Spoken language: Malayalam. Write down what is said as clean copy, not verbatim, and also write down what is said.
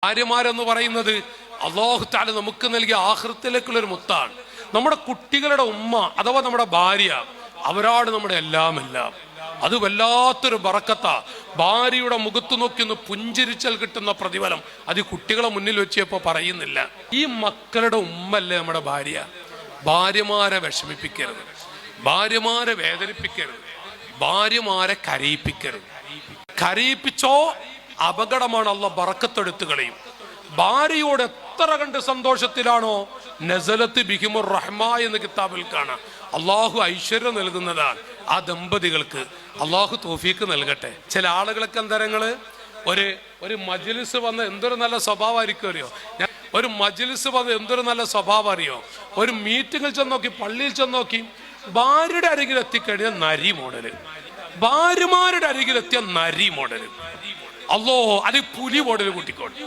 ഭാര്യമാരെന്ന് പറയുന്നത് അല്ലാഹു തആല നമുക്ക് നൽകിയ ആഖിറത്തിലേക്കുള്ള ഒരു മുത്താണ്. നമ്മുടെ കുട്ടികളുടെ ഉമ്മ അഥവാ നമ്മുടെ ഭാര്യ, അവരാണ് നമ്മുടെ എല്ലാം. അത് വല്ലാത്തൊരു ബറക്കത്താ. ഭാര്യയുടെ മുഖത്ത് നോക്കി ഒന്ന് പുഞ്ചിരിച്ചാൽ കിട്ടുന്ന പ്രതിഫലം അത് കുട്ടികളെ മുന്നിൽ വെച്ചപ്പോ പറയുന്നില്ല. ഈ മക്കളുടെ ഉമ്മല്ലേ നമ്മുടെ ഭാര്യ. ഭാര്യമാരെ വിഷമിപ്പിക്കരുത്, ഭാര്യമാരെ വേദനിപ്പിക്കരുത്, ഭാര്യമാരെ കരയിപ്പിക്കരുത്. കരയിപ്പിച്ചോ അപകടമാണ്, അള്ളാഹ് ബറക്കത്തെടുത്ത് കളയും. ഭാര്യയോട് എത്ര കണ്ട് സന്തോഷത്തിലാണോ നസലത്ത് ബിഹിമുർ റഹ്മ എന്ന് കിതാബിൽ കാണാം. അള്ളാഹു ഐശ്വര്യം നൽകുന്നതാണ്. ആ ദമ്പതികൾക്ക് അള്ളാഹു തൗഫീക്ക് നൽകട്ടെ. ചില ആളുകളൊക്കെ എന്തരങ്ങള് ഒരു മജ്ലിസ് വന്ന് എന്തൊരു നല്ല സ്വഭാവം ആയിരിക്കും അറിയോ. ഒരു മജ്ലിസ് വന്ന് എന്തൊരു നല്ല സ്വഭാവം അറിയോ. ഒരു മീറ്റിങ്ങിൽ ചെന്നോക്കി, പള്ളിയിൽ ചെന്നോക്കി, ഭാര്യയുടെ അരികിൽ എത്തിക്കഴിഞ്ഞാൽ നരി മോഡല്, ഭാര്യമാരുടെ അരികിലെത്തിയ നരി മോഡല്. അല്ലോ അത് പുലി മോഡല് കൂട്ടിക്കോട്ടെ.